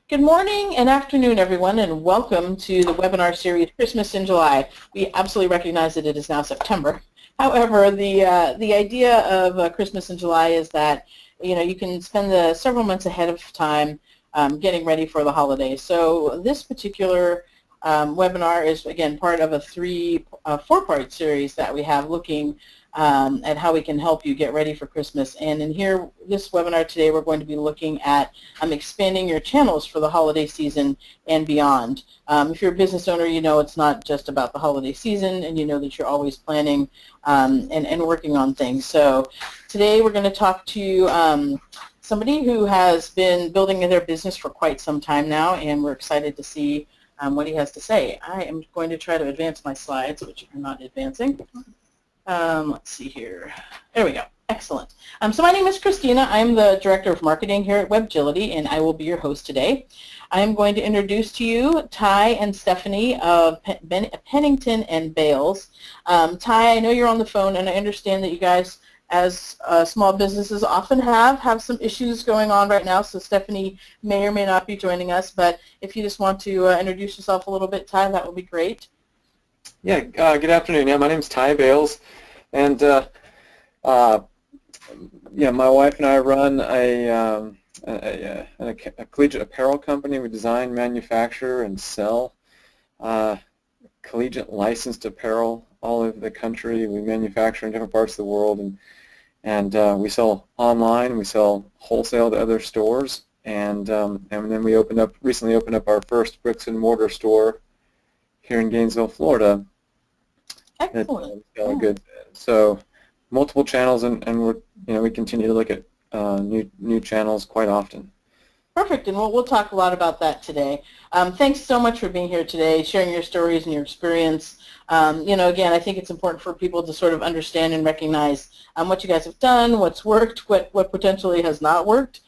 Good morning and afternoon, everyone, and welcome to the webinar series Christmas in July. We absolutely recognize that it is now September. However, the idea of Christmas in July is that you can spend the several months ahead of time getting ready for the holidays. So this particular webinar is again part of a four-part series that we have looking at how we can help you get ready for Christmas. And in here, this webinar today, we're going to be looking at expanding your channels for the holiday season and beyond. If you're a business owner, you know it's not just about the holiday season, and you know that you're always planning and working on things. So today we're going to talk to somebody who has been building their business for quite some time now, and we're excited to see what he has to say. I am going to try to advance my slides, which are not advancing. Let's see here. There we go. Excellent. So my name is Christina. I'm the Director of Marketing here at Webgility, and I will be your host today. I'm going to introduce to you Ty and Stephanie of Pennington and Bales. Ty, I know you're on the phone, and I understand that you guys, as small businesses, often have some issues going on right now, so Stephanie may or may not be joining us, but if you just want to introduce yourself a little bit, Ty, that would be great. Yeah, good afternoon. Yeah, my name's Ty Bales, and yeah, my wife and I run a collegiate apparel company. We design, manufacture, and sell collegiate licensed apparel all over the country. We manufacture in different parts of the world, and we sell online. We sell wholesale to other stores, and then we recently opened up our first bricks and mortar store here in Gainesville, Florida. Excellent. Good. So multiple channels, and we continue to look at new channels quite often. Perfect, and we'll talk a lot about that today. Thanks so much for being here today, sharing your stories and your experience. Again, I think it's important for people to sort of understand and recognize what you guys have done, what's worked, what potentially has not worked.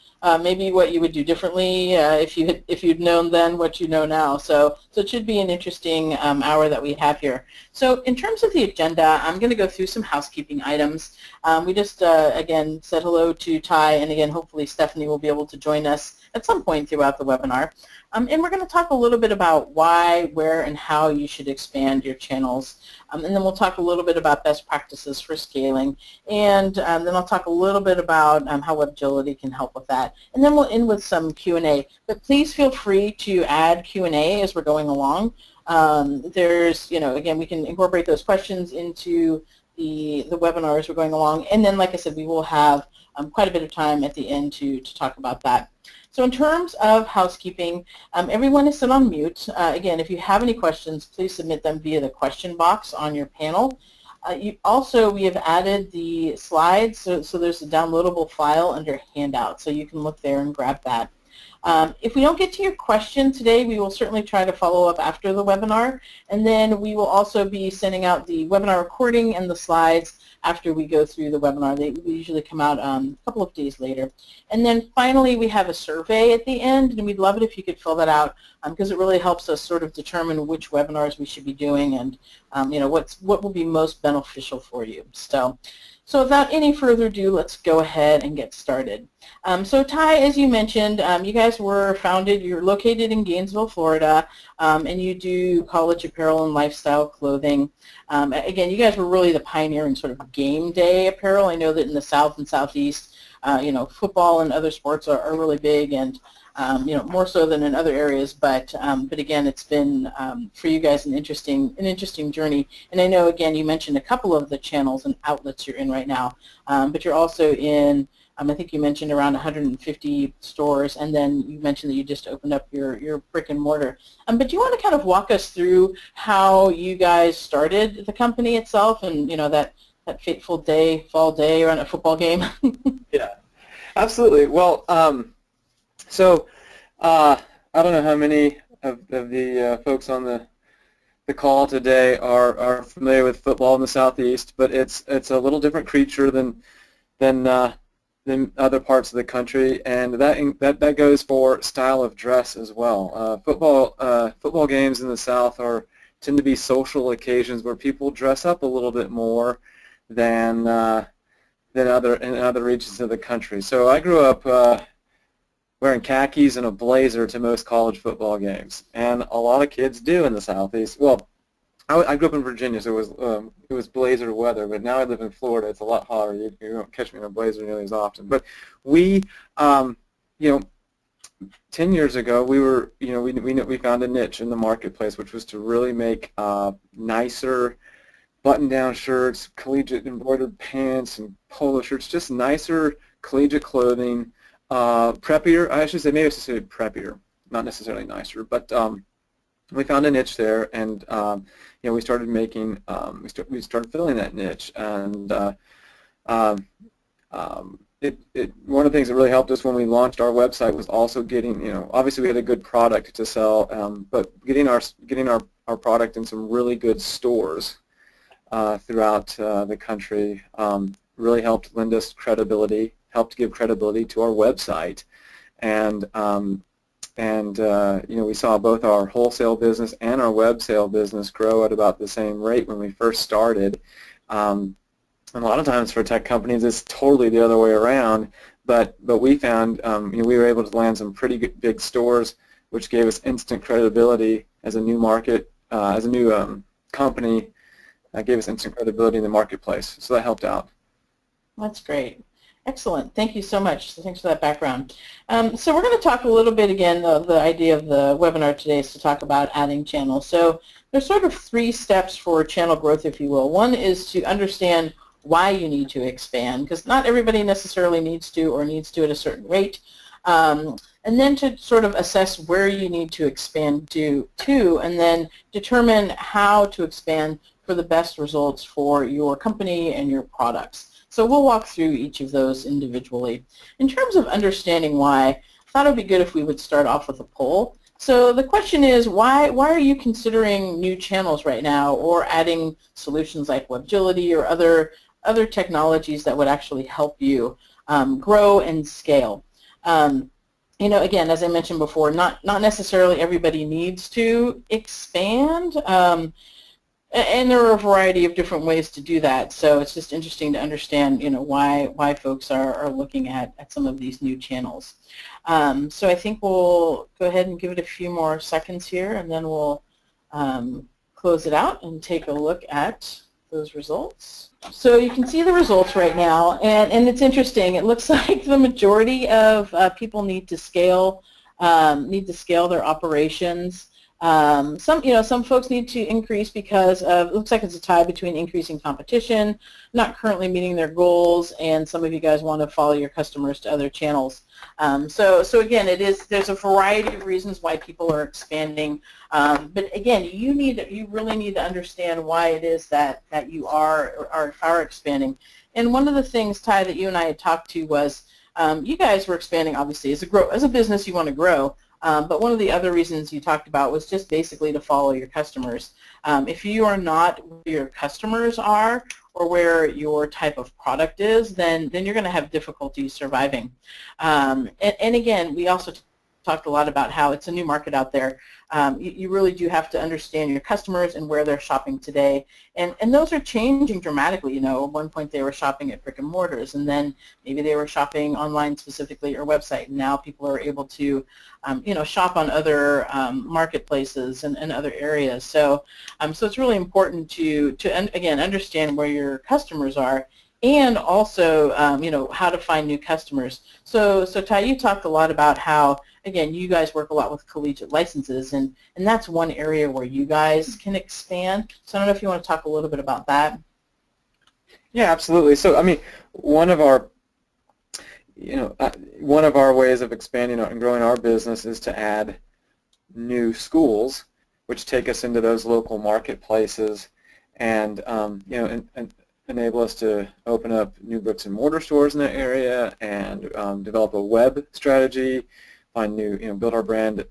Maybe what you would do differently if you'd known then what you know now. So it should be an interesting hour that we have here. So in terms of the agenda, I'm going to go through some housekeeping items. We just, again, said hello to Ty, and again, hopefully Stephanie will be able to join us at some point throughout the webinar. And we're going to talk a little bit about why, where, and how you should expand your channels. And then we'll talk a little bit about best practices for scaling. And then I'll talk a little bit about how Webgility can help with that. And then we'll end with some Q&A. But please feel free to add Q&A as we're going along. Again, we can incorporate those questions into the webinar as we're going along. And then, like I said, we will have quite a bit of time at the end to talk about that. So in terms of housekeeping, everyone is set on mute. Again, if you have any questions, please submit them via the question box on your panel. We have added the slides, so there's a downloadable file under Handout, so you can look there and grab that. If we don't get to your question today, we will certainly try to follow up after the webinar, and then we will also be sending out the webinar recording and the slides after we go through the webinar. They usually come out a couple of days later. And then finally, we have a survey at the end, and we'd love it if you could fill that out because it really helps us sort of determine which webinars we should be doing and what will be most beneficial for you. So without any further ado, let's go ahead and get started. So Ty, as you mentioned, you guys were founded, you're located in Gainesville, Florida, and you do college apparel and lifestyle clothing. Again, you guys were really the pioneer in sort of game day apparel. I know that in the South and Southeast, football and other sports are really big, and more so than in other areas, but again, it's been for you guys an interesting journey. And I know, again, you mentioned a couple of the channels and outlets you're in right now, but you're also in, I think you mentioned around 150 stores, and then you mentioned that you just opened up your brick and mortar. But do you want to kind of walk us through how you guys started the company itself, and that fateful day, fall day, around a football game? Yeah, absolutely. Well, so I don't know how many of the folks on the call today are familiar with football in the Southeast, but it's a little different creature than other parts of the country, and that goes for style of dress as well. Football games in the South tend to be social occasions where people dress up a little bit more than in other regions of the country. So I grew up wearing khakis and a blazer to most college football games, and a lot of kids do in the Southeast. Well, I grew up in Virginia, so it was blazer weather. But now I live in Florida. It's a lot hotter. You don't catch me in a blazer nearly as often. But we, you know, 10 years ago, we found a niche in the marketplace, which was to really make nicer button-down shirts, collegiate embroidered pants, and polo shirts, just nicer collegiate clothing, preppier. I should say, maybe I should say preppier, not necessarily nicer, but we found a niche there, and we started making, we started filling that niche, and one of the things that really helped us when we launched our website was also getting, obviously we had a good product to sell, but getting our product in some really good stores throughout the country really helped lend us credibility, helped give credibility to our website, and we saw both our wholesale business and our web sale business grow at about the same rate when we first started. And a lot of times for tech companies, it's totally the other way around. But we found we were able to land some pretty big stores, which gave us instant credibility as a new market, as a new company. Gave us instant credibility in the marketplace. So that helped out. That's great. Excellent. Thank you so much. Thanks for that background. So we're going to talk a little bit again, the idea of the webinar today is to talk about adding channels. So there's sort of 3 steps for channel growth, if you will. One is to understand why you need to expand, because not everybody necessarily needs to or needs to at a certain rate. And then to sort of assess where you need to expand to, and then determine how to expand for the best results for your company and your products. So we'll walk through each of those individually. In terms of understanding why, I thought it would be good if we would start off with a poll. So the question is, why are you considering new channels right now, or adding solutions like Webillat or other technologies that would actually help you grow and scale? Again, as I mentioned before, not necessarily everybody needs to expand. And there are a variety of different ways to do that, so it's just interesting to understand, why folks are looking at some of these new channels. So I think we'll go ahead and give it a few more seconds here, and then we'll close it out and take a look at those results. So you can see the results right now, and it's interesting. It looks like the majority of people need to scale their operations. Some folks need to increase because it looks like it's a tie between increasing competition, not currently meeting their goals, and some of you guys want to follow your customers to other channels. So again, there's a variety of reasons why people are expanding, but again, you really need to understand why it is that you are expanding. And one of the things, Ty, that you and I had talked to was you guys were expanding, obviously, as a business you want to grow. But one of the other reasons you talked about was just basically to follow your customers. If you are not where your customers are or where your type of product is, then you're going to have difficulty surviving. And again, we also talked a lot about how it's a new market out there. You really do have to understand your customers and where they're shopping today. And those are changing dramatically. At one point they were shopping at brick and mortars, and then maybe they were shopping online specifically or website. And now people are able to, shop on other marketplaces and other areas. So it's really important to again, understand where your customers are, and also, how to find new customers. So Ty, you talked a lot about how, again, you guys work a lot with collegiate licenses, and that's one area where you guys can expand. So I don't know if you want to talk a little bit about that. Yeah, absolutely. So, one of our ways of expanding and growing our business is to add new schools, which take us into those local marketplaces, and enable us to open up new bricks and mortar stores in that area, and develop a web strategy, build our brand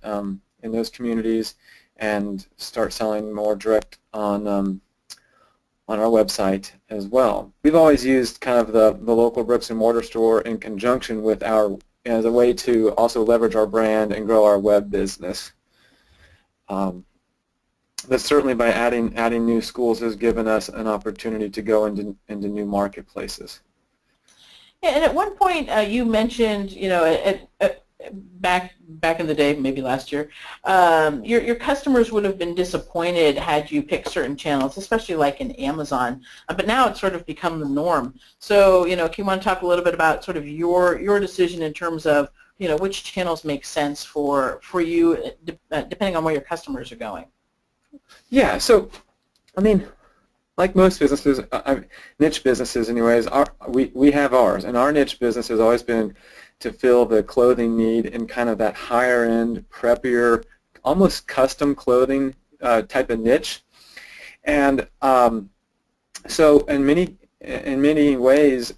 in those communities, and start selling more direct on our website as well. We've always used kind of the local bricks and mortar store in conjunction with as a way to also leverage our brand and grow our web business. But certainly by adding new schools has given us an opportunity to go into new marketplaces. Yeah, and at one point you mentioned, back in the day, maybe last year, your customers would have been disappointed had you picked certain channels, especially like in Amazon. But now it's sort of become the norm. So, can you want to talk a little bit about sort of your decision in terms of which channels make sense for you, depending on where your customers are going? Yeah. So, I mean, like most businesses, niche businesses anyways, we have ours, and our niche business has always been to fill the clothing need in kind of that higher end, preppier, almost custom clothing type of niche. And so in many ways,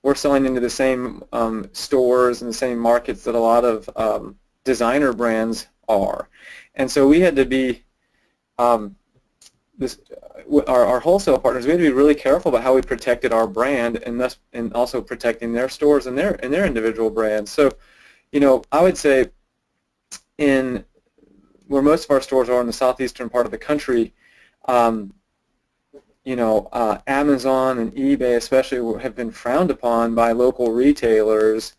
we're selling into the same stores and the same markets that a lot of designer brands are. And so we had to be our wholesale partners, we had to be really careful about how we protected our brand, and also protecting their stores and their individual brands. So, I would say in where most of our stores are in the southeastern part of the country, Amazon and eBay especially have been frowned upon by local retailers,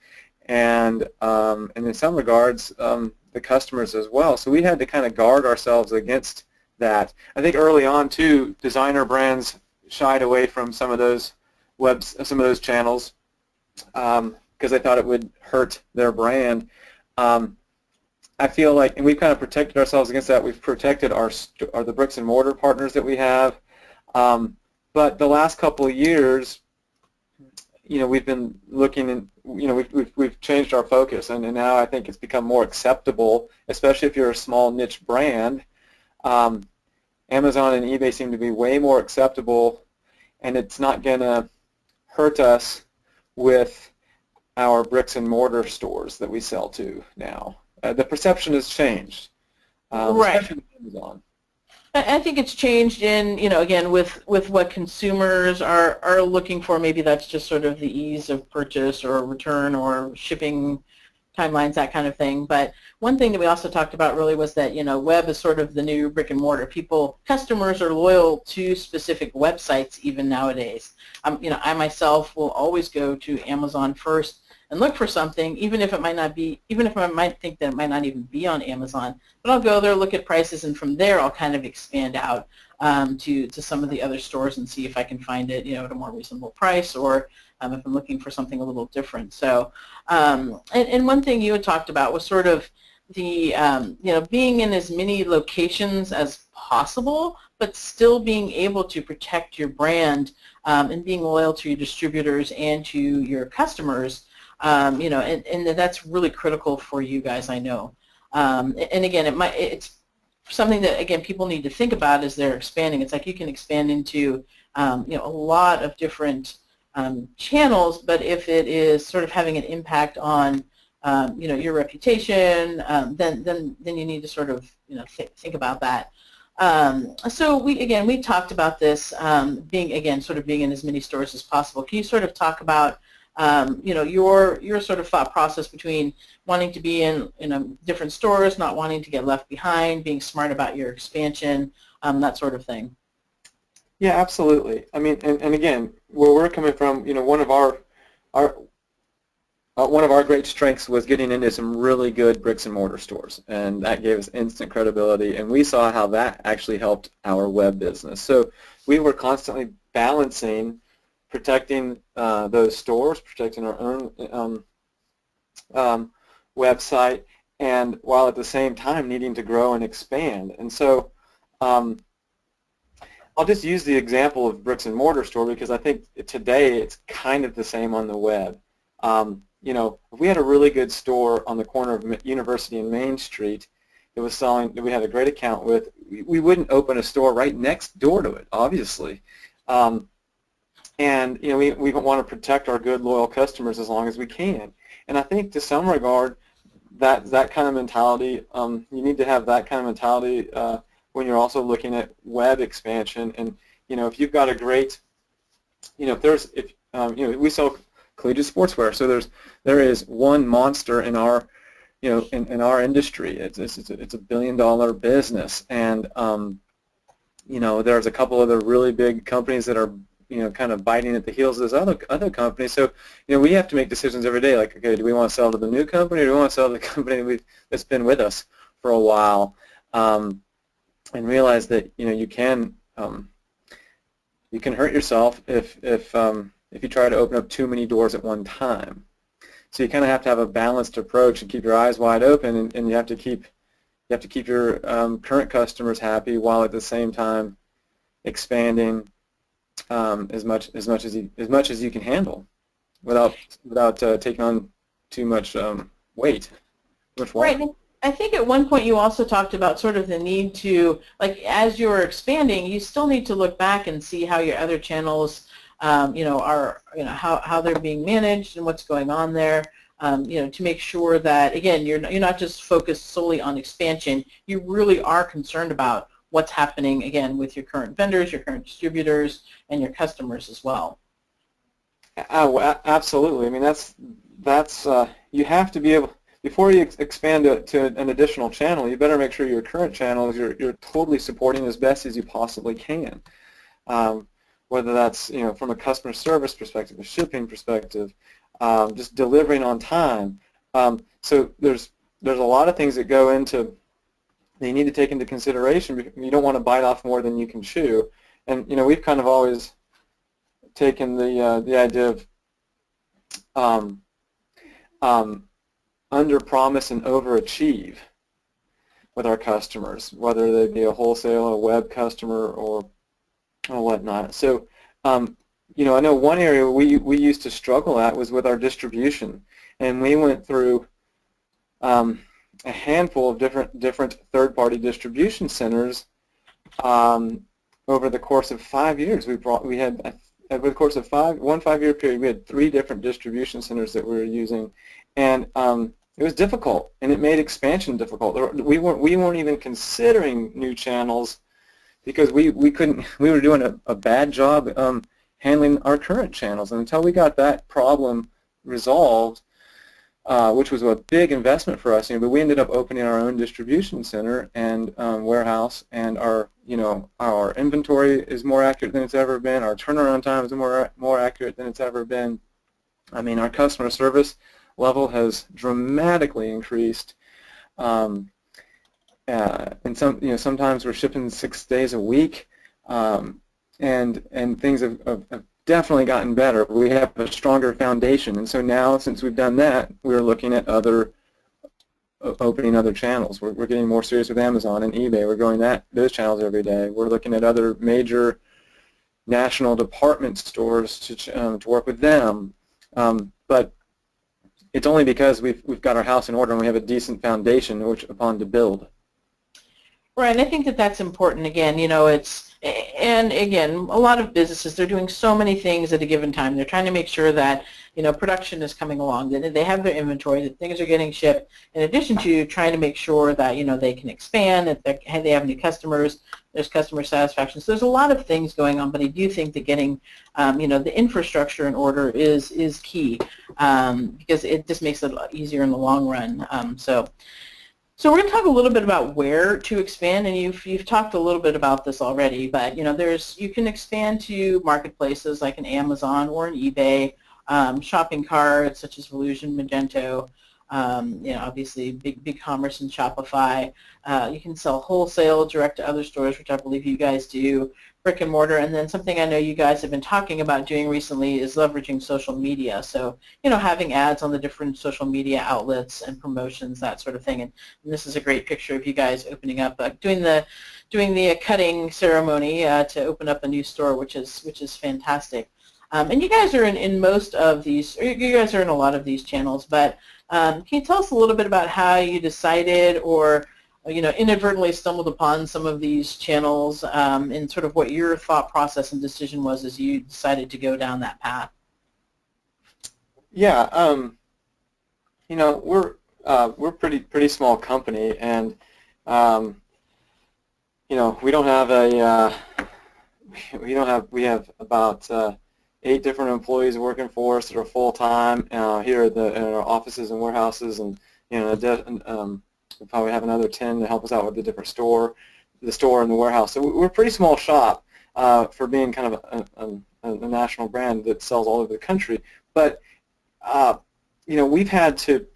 and in some regards the customers as well. So we had to kind of guard ourselves against that. I think early on too, designer brands shied away from some of those channels because they thought it would hurt their brand. I feel like, and we've kind of protected ourselves against that. We've protected the bricks and mortar partners that we have. But the last couple of years, we've been looking, and we've changed our focus, and now I think it's become more acceptable, especially if you're a small niche brand. Amazon and eBay seem to be way more acceptable, and it's not going to hurt us with our bricks and mortar stores that we sell to now. The perception has changed, Right. especially with Amazon. I think it's changed in, again, with what consumers are looking for. Maybe that's just sort of the ease of purchase or return or shipping timelines, that kind of thing. But one thing that we also talked about really was that, web is sort of the new brick and mortar. Customers are loyal to specific websites even nowadays. I myself will always go to Amazon first and look for something, even if I might think that it might not even be on Amazon. But I'll go there, look at prices, and from there I'll kind of expand out to some of the other stores and see if I can find it, at a more reasonable price, or if I'm looking for something a little different. So, and one thing you had talked about was sort of the, being in as many locations as possible, but still being able to protect your brand and being loyal to your distributors and to your customers. And that's really critical for you guys, I know. And again, it's something that, again, people need to think about as they're expanding. It's like you can expand into, a lot of different channels, but if it is sort of having an impact on, your reputation, then you need to sort of, think about that. So we talked about this being in as many stores as possible. Can you sort of talk about your sort of thought process between wanting to be in different stores, not wanting to get left behind, being smart about your expansion, that sort of thing? Yeah, absolutely. I mean, and again, where we're coming from, one of our great strengths was getting into some really good bricks and mortar stores, and that gave us instant credibility, and we saw how that actually helped our web business. So we were constantly balancing protecting those stores, protecting our own website, and while at the same time needing to grow and expand. And so I'll just use the example of bricks and mortar store because I think today it's kind of the same on the web. If we had a really good store on the corner of University and Main Street that was selling, that we had a great account with, we wouldn't open a store right next door to it, obviously. And we want to protect our good, loyal customers as long as we can. And I think to some regard, that kind of mentality, you need to have that kind of mentality when you're also looking at web expansion. And if you've got a great, we sell collegiate sportswear, so there is one monster in our in our industry. It's a $1 billion business, and there's a couple other really big companies that are kind of biting at the heels of this other company. So, we have to make decisions every day. Like, okay, do we want to sell to the new company, or do we want to sell to the company that's been with us for a while? And realize that you can hurt yourself if you try to open up too many doors at one time. So you kind of have to have a balanced approach and keep your eyes wide open, and you have to keep your current customers happy while at the same time expanding as much as you can handle without taking on too much weight. Right. I think at one point you also talked about sort of the need to, like, as you're expanding, you still need to look back and see how your other channels, are, how they're being managed and what's going on there, to make sure that, again, you're not just focused solely on expansion. You really are concerned about what's happening, again, with your current vendors, your current distributors, and your customers as well. Oh, absolutely. I mean, that's you have to be able. Before you expand to an additional channel, you better make sure your current channels you're totally supporting as best as you possibly can. Whether that's from a customer service perspective, a shipping perspective, just delivering on time. So there's a lot of things that go into that you need to take into consideration. You don't want to bite off more than you can chew. And we've kind of always taken the idea of under promise and overachieve with our customers, whether they be a wholesale, a web customer, or whatnot. So, I know one area we used to struggle at was with our distribution, and we went through a handful of different third-party distribution centers over the course of 5 years. We had over the course of one 5-year period, we had 3 different distribution centers that we were using, and it was difficult, and it made expansion difficult. We weren't even considering new channels because we were doing a bad job handling our current channels. And until we got that problem resolved, which was a big investment for us, but we ended up opening our own distribution center and warehouse, and our inventory is more accurate than it's ever been. Our turnaround time is more accurate than it's ever been. I mean, our customer service level has dramatically increased, and sometimes we're shipping 6 days a week, and things have definitely gotten better. We have a stronger foundation, and so now, since we've done that, we're looking at opening other channels. We're getting more serious with Amazon and eBay. We're growing those channels every day. We're looking at other major national department stores to work with them, but it's only because we've got our house in order and we have a decent foundation upon to build. Right, and I think that's important. Again, and again, a lot of businesses, they're doing so many things at a given time. They're trying to make sure that production is coming along, that they have their inventory, that things are getting shipped. In addition to trying to make sure that they can expand, that they have new customers, there's customer satisfaction. So there's a lot of things going on, but I do think that getting the infrastructure in order is key, because it just makes it a lot easier in the long run. So we're going to talk a little bit about where to expand, and you've talked a little bit about this already, but you can expand to marketplaces like an Amazon or an eBay, shopping carts such as Volusion, Magento, obviously big commerce and Shopify. You can sell wholesale direct to other stores, which I believe you guys do, brick and mortar, and then something I know you guys have been talking about doing recently is leveraging social media. So, having ads on the different social media outlets and promotions, that sort of thing. And this is a great picture of you guys opening up, doing the cutting ceremony to open up a new store, which is fantastic. And you guys are in most of these, or you guys are in a lot of these channels, but can you tell us a little bit about how you decided or inadvertently stumbled upon some of these channels, and sort of what your thought process and decision was as you decided to go down that path? Yeah, we're pretty small company, and we don't have we have about 8 different employees working for us that are full time here in our offices and warehouses, and we'll probably have another 10 to help us out with the store and the warehouse. So we're a pretty small shop for being kind of a national brand that sells all over the country. But we've had to,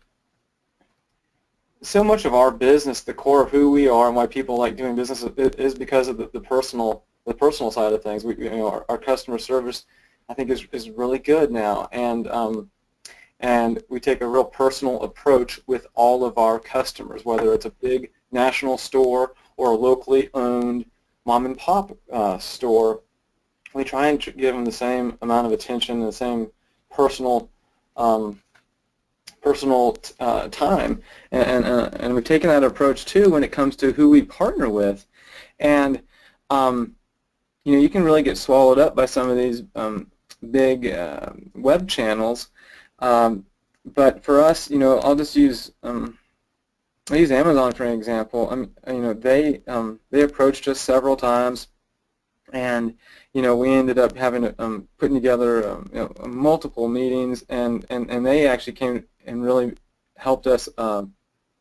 so much of our business, the core of who we are and why people like doing business is because of the personal side of things. Our customer service, I think, is really good now, and we take a real personal approach with all of our customers, whether it's a big national store or a locally owned mom and pop store. We try and give them the same amount of attention and the same personal time, and we've taken that approach too when it comes to who we partner with. And you can really get swallowed up by some of these big web channels, but for us, I'll just use I use Amazon for an example. They approached us several times, and we ended up having to putting together multiple meetings, and they actually came and really helped us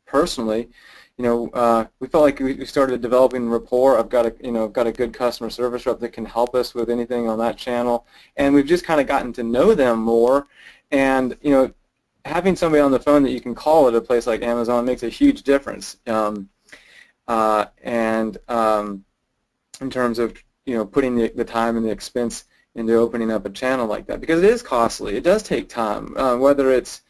personally. We felt like we started developing rapport. I've got a good customer service rep that can help us with anything on that channel, and we've just kind of gotten to know them more. And having somebody on the phone that you can call at a place like Amazon makes a huge difference. In terms of putting the time and the expense into opening up a channel like that, because it is costly. It does take time, whether it's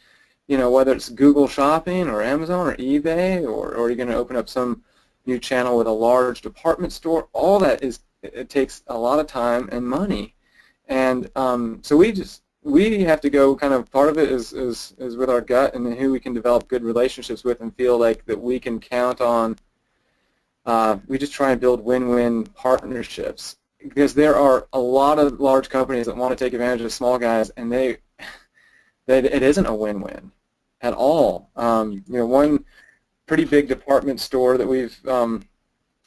Google Shopping or Amazon or eBay, or you're going to open up some new channel with a large department store. All that it takes a lot of time and money, and so we have to go kind of, part of it is with our gut and who we can develop good relationships with and feel like that we can count on. We just try and build win-win partnerships, because there are a lot of large companies that want to take advantage of small guys, and it isn't a win-win at all. One pretty big department store that we've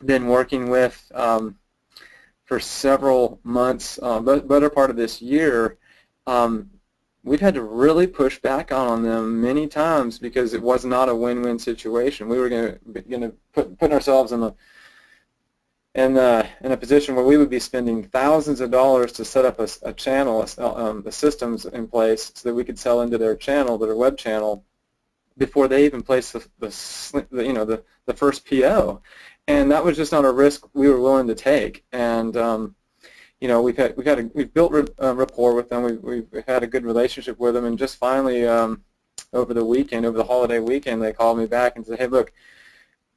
been working with for several months, better part of this year, we've had to really push back on them many times because it was not a win-win situation. We were going to put ourselves in a position where we would be spending thousands of dollars to set up a channel, the systems in place so that we could sell into their channel, their web channel, before they even placed the first PO, and that was just not a risk we were willing to take. And we've built rapport with them. We've had a good relationship with them, and just finally over the holiday weekend, they called me back and said, "Hey, look,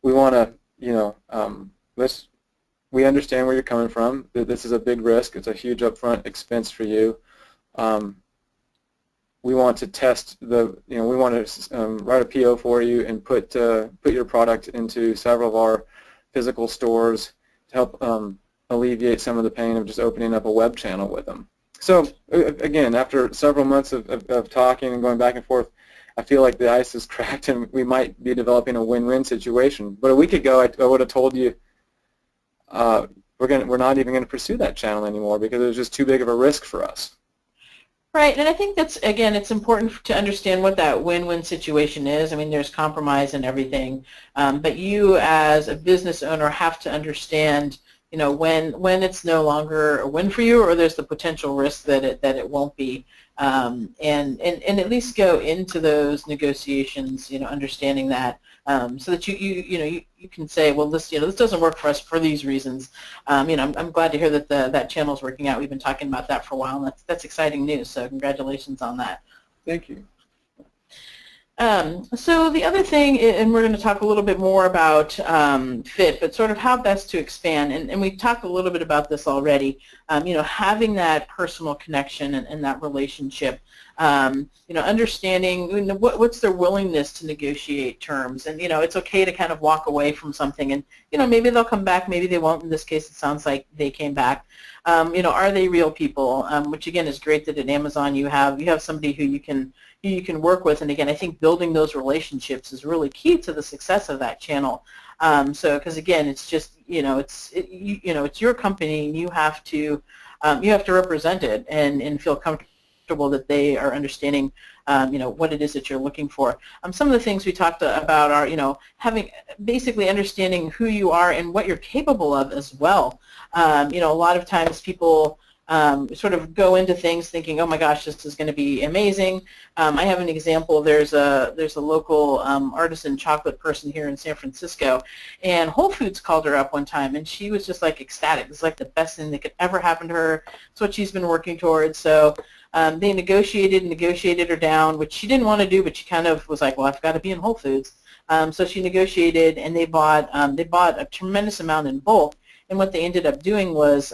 we want to, we understand where you're coming from. This is a big risk. It's a huge upfront expense for you. We want to test we want to write a PO for you and put your product into several of our physical stores to help alleviate some of the pain of just opening up a web channel with them." So again, after several months of talking and going back and forth, I feel like the ice is cracked and we might be developing a win-win situation. But a week ago, I would have told you we're not even going to pursue that channel anymore because it was just too big of a risk for us. Right, and I think that's, again, it's important to understand what that win-win situation is. I mean, there's compromise and everything, but you as a business owner have to understand, when it's no longer a win for you, or there's the potential risk that it won't be, and at least go into those negotiations, understanding that, so that you can say, well, this doesn't work for us for these reasons. I'm glad to hear that that channel's working out. We've been talking about that for a while, and that's exciting news. So congratulations on that. Thank you. So the other thing, and we're going to talk a little bit more about fit, but sort of how best to expand, and we've talked a little bit about this already, having that personal connection and that relationship, understanding what's their willingness to negotiate terms, and it's okay to kind of walk away from something, and maybe they'll come back, maybe they won't. In this case, it sounds like they came back. Are they real people? Which again is great that at Amazon you have somebody who you can work with, and again, I think building those relationships is really key to the success of that channel. Because again, it's just it's your company, and you have to represent it and feel comfortable that they are understanding what it is that you're looking for. Some of the things we talked about are having basically understanding who you are and what you're capable of as well. A lot of times people sort of go into things thinking, oh my gosh, this is going to be amazing. I have an example. There's a local artisan chocolate person here in San Francisco, and Whole Foods called her up one time, and she was just like ecstatic. It's like the best thing that could ever happen to her. It's what she's been working towards. So they negotiated her down, which she didn't want to do, but she kind of was like, well, I've got to be in Whole Foods. So she negotiated, and they bought a tremendous amount in bulk. And what they ended up doing was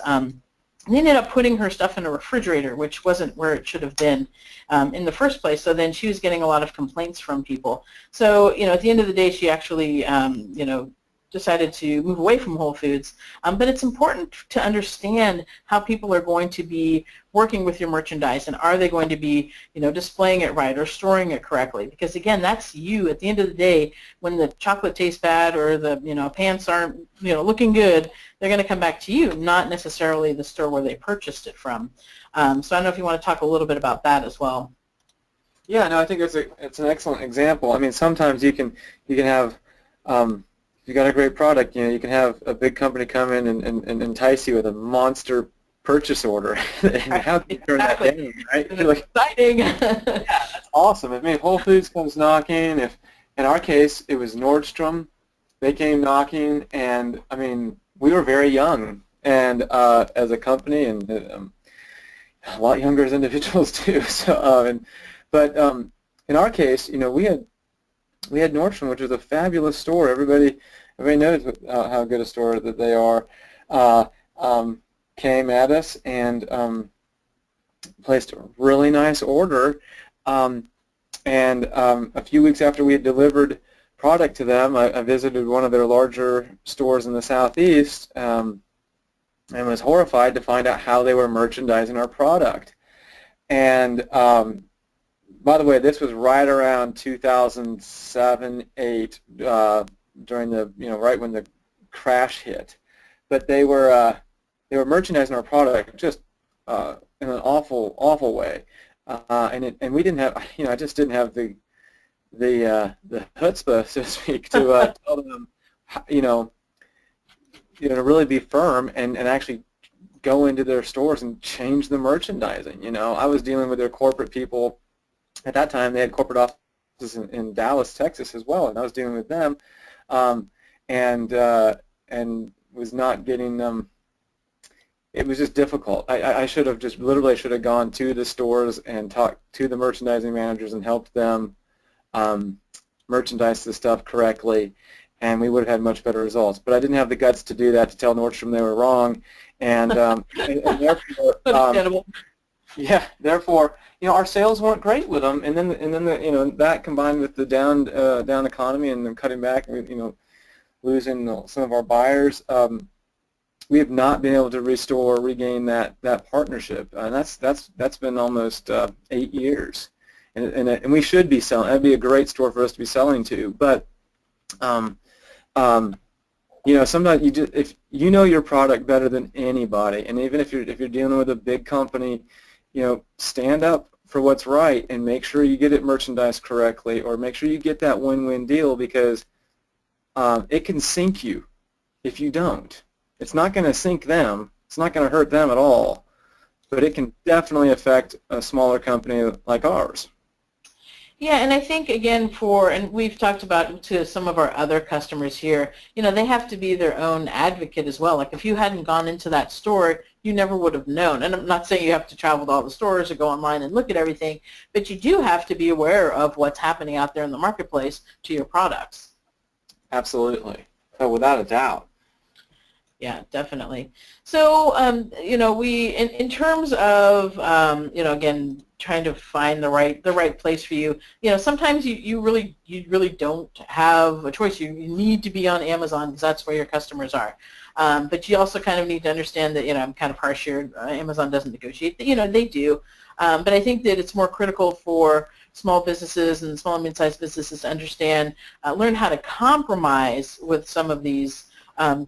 they ended up putting her stuff in a refrigerator, which wasn't where it should have been in the first place. So then she was getting a lot of complaints from people. So at the end of the day, she actually decided to move away from Whole Foods. But it's important to understand how people are going to be working with your merchandise, and are they going to be displaying it right or storing it correctly, because again, that's you. At the end of the day, when the chocolate tastes bad or the pants aren't looking good, they're going to come back to you, not necessarily the store where they purchased it from. So I don't know if you want to talk a little bit about that as well. Yeah, no, I think it's an excellent example. I mean, sometimes you can have if you got a great product, you can have a big company come in and entice you with a monster purchase order, and how do you turn that down, right? You're like, exciting. yeah, that's awesome. If Whole Foods comes knocking, if in our case it was Nordstrom, they came knocking, and I mean, we were very young, and as a company, and a lot younger as individuals too. So, but in our case, we had Nordstrom, which is a fabulous store. Everybody knows how good a store that they are. Came at us and placed a really nice order. And a few weeks after we had delivered product to them, I visited one of their larger stores in the Southeast and was horrified to find out how they were merchandising our product. And by the way, this was right around 2007-08, during the right when the crash hit. But they were merchandising our product just in an awful way, and we didn't have I just didn't have the chutzpah, so to speak, to tell them to really be firm and actually go into their stores and change the merchandising. I was dealing with their corporate people. At that time, they had corporate offices in Dallas, Texas as well, and I was dealing with them, and was not getting them. It was just difficult. I should have just literally gone to the stores and talked to the merchandising managers and helped them merchandise the stuff correctly, and we would have had much better results. But I didn't have the guts to do that, to tell Nordstrom they were wrong, and therefore. Yeah, therefore, our sales weren't great with them, and then that combined with the down economy and them cutting back, losing some of our buyers, we have not been able to regain that partnership, and that's been almost 8 years, and we should be selling. That'd be a great store for us to be selling to, but sometimes if you know your product better than anybody, and even if you're dealing with a big company, stand up for what's right and make sure you get it merchandised correctly, or make sure you get that win-win deal, because it can sink you if you don't. It's not going to sink them. It's not going to hurt them at all, but it can definitely affect a smaller company like ours. Yeah, and I think, again, and we've talked about to some of our other customers here, they have to be their own advocate as well. Like, if you hadn't gone into that store, you never would have known. And I'm not saying you have to travel to all the stores or go online and look at everything, but you do have to be aware of what's happening out there in the marketplace to your products. Absolutely. So without a doubt. Yeah, definitely. So, we, in terms of, again, trying to find the right place for you, sometimes you really don't have a choice. You need to be on Amazon because that's where your customers are. But you also kind of need to understand that, I'm kind of harsh here. Amazon doesn't negotiate. They do. But I think that it's more critical for small businesses and small and mid-sized businesses to understand, learn how to compromise with some of these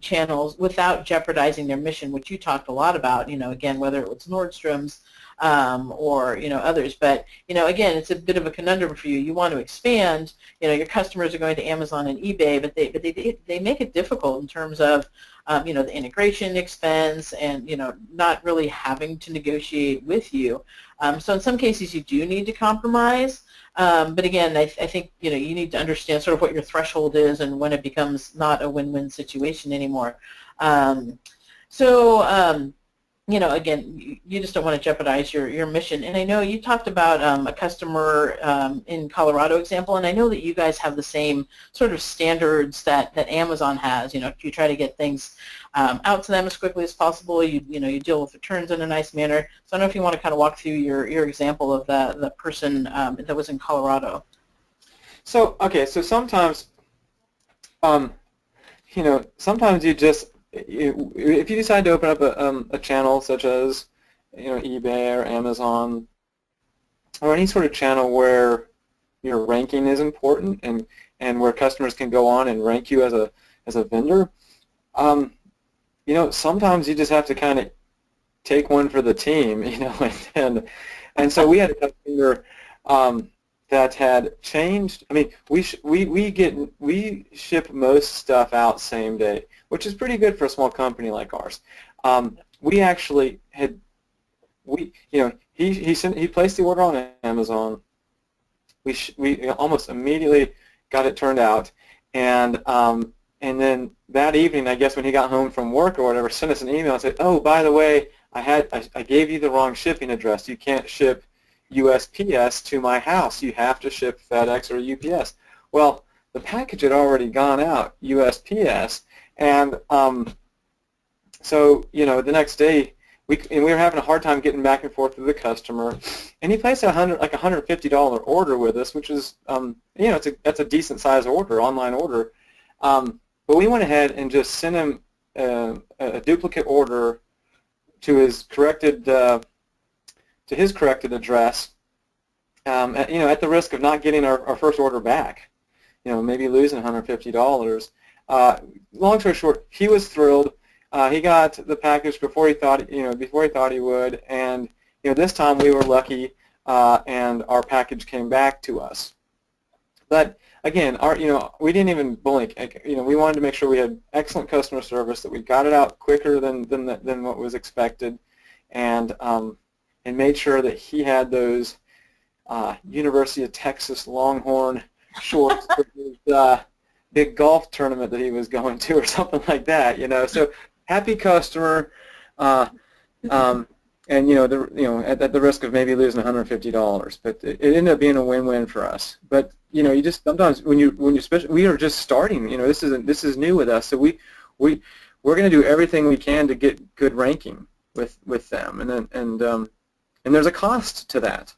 channels without jeopardizing their mission, which you talked a lot about, again, whether it was Nordstrom's or, others. But, again, it's a bit of a conundrum for you. You want to expand, your customers are going to Amazon and eBay, but they make it difficult in terms of, the integration expense and, not really having to negotiate with you. So in some cases you do need to compromise. But again, I think, you need to understand sort of what your threshold is and when it becomes not a win-win situation anymore. Again, you just don't want to jeopardize your mission. And I know you talked about a customer in Colorado example, and I know that you guys have the same sort of standards that Amazon has. You try to get things out to them as quickly as possible. You deal with returns in a nice manner. So I don't know if you want to kind of walk through your example of the person that was in Colorado. So sometimes, sometimes you just, if you decide to open up a channel such as eBay or Amazon or any sort of channel where your ranking is important and where customers can go on and rank you as a vendor, sometimes you just have to kind of take one for the team, and so we had a customer that had changed. I mean, we ship most stuff out same day, which is pretty good for a small company like ours. We actually had he placed the order on Amazon. We almost immediately got it turned out, and then that evening, I guess when he got home from work or whatever, sent us an email and said, "Oh, by the way, I gave you the wrong shipping address. You can't ship USPS to my house. You have to ship FedEx or UPS." Well, the package had already gone out USPS, and so the next day we were having a hard time getting back and forth with the customer, and he placed a $150 order with us, which is that's a decent size order, online order, but we went ahead and just sent him a duplicate order to his corrected address, at the risk of not getting our first order back, maybe losing $150. Long story short, he was thrilled. He got the package before he thought he would, and this time we were lucky, and our package came back to us. But again, we didn't even blink. We wanted to make sure we had excellent customer service, that we got it out quicker than what was expected, and made sure that he had those University of Texas Longhorn shorts for his big golf tournament that he was going to, or something like that. So happy customer, and at the risk of maybe losing $150, but it ended up being a win-win for us. But you just sometimes when you especially, we are just starting. This is new with us, so we're going to do everything we can to get good ranking with them, and there's a cost to that.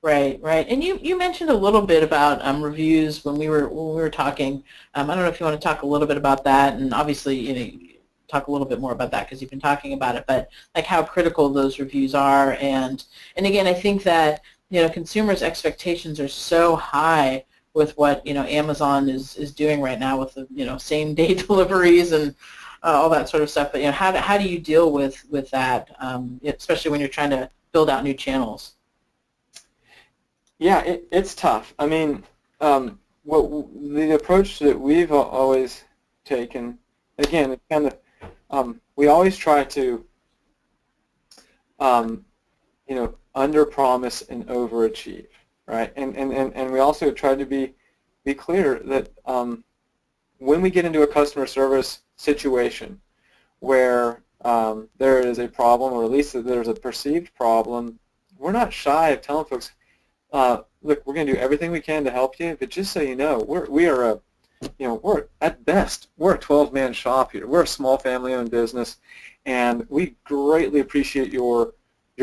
Right. And you mentioned a little bit about reviews when we were talking. I don't know if you want to talk a little bit about that, and obviously talk a little bit more about that because you've been talking about it. But like how critical those reviews are, and again, I think that consumers' expectations are so high with what Amazon is doing right now with the same day deliveries and all that sort of stuff. But how do you deal with that, especially when you're trying to build out new channels? Yeah, it's tough. I mean, the approach that we've always taken, again, it's kind of, we always try to, under-promise and overachieve, right? And we also try to be clear that when we get into a customer service situation where there is a problem, or at least that there's a perceived problem, we're not shy of telling folks, look, we're going to do everything we can to help you, but just so you know, we're at best, we're a 12-man shop here. We're a small family-owned business, and we greatly appreciate your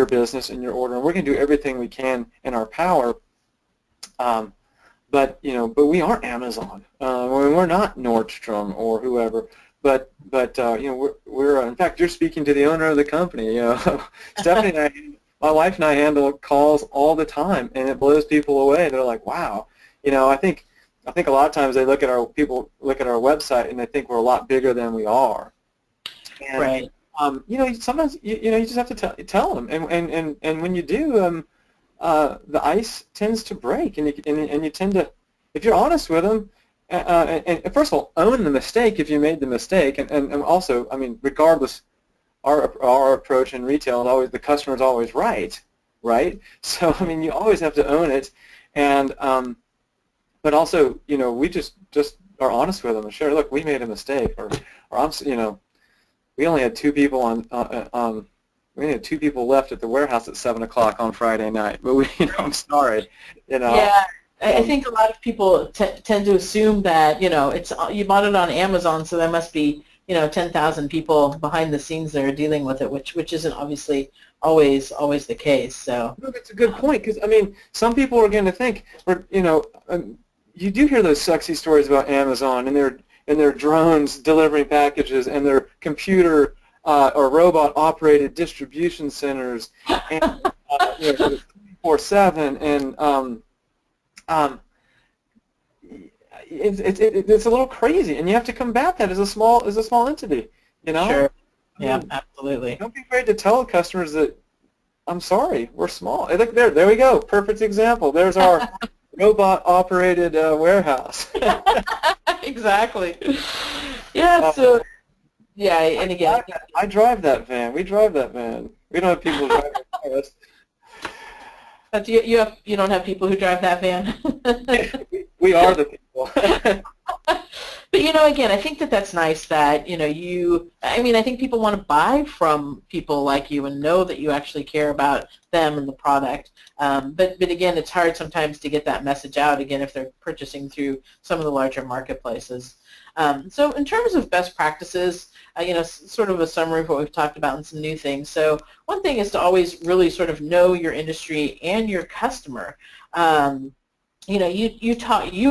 business and your order, and we're going to do everything we can in our power. But we aren't Amazon. We're not Nordstrom or whoever. But we're in fact, you're speaking to the owner of the company. Stephanie and I, my wife and I, handle calls all the time, and it blows people away. They're like, wow. I think a lot of times they look at our website and they think we're a lot bigger than we are. And, right. Sometimes you just have to tell them, and when you do, the ice tends to break, and you tend to, if you're honest with them, and first of all, own the mistake if you made the mistake, and also, I mean, regardless, our approach in retail is always the customer is always right, right? So I mean, you always have to own it, and but also, you know, we just are honest with them and share, look, we made a mistake, or I'm, you know, we only had two people we only had two people left at the warehouse at 7 o'clock on Friday night, but we, you know, I'm sorry, you know. Yeah, I think a lot of people tend to assume that, you know, it's you bought it on Amazon, so there must be, you know, 10,000 people behind the scenes that are dealing with it, which isn't obviously always the case. So No, that's a good point, because I mean, some people are going to think, or you know, you do hear those sexy stories about Amazon and their drones delivering packages and their computer or robot-operated distribution centers, and you know, 24/7, and it's a little crazy, and you have to combat that as a small entity, you know. sure, I yeah, mean, absolutely. don't be afraid to tell customers that I'm sorry, we're small. Look there we go, perfect example. There's our robot-operated warehouse. Exactly. Yeah. So yeah, and again, I drive that van. We drive that van. We don't have people driving cars. but you don't have people who drive that van. We are the people. But you know, again, I think that that's nice that, you know, I mean, I think people want to buy from people like you and know that you actually care about them and the product. But again, it's hard sometimes to get that message out, again, if they're purchasing through some of the larger marketplaces. So in terms of best practices, you know, sort of a summary of what we've talked about and some new things. So one thing is to always really sort of know your industry and your customer. You know, you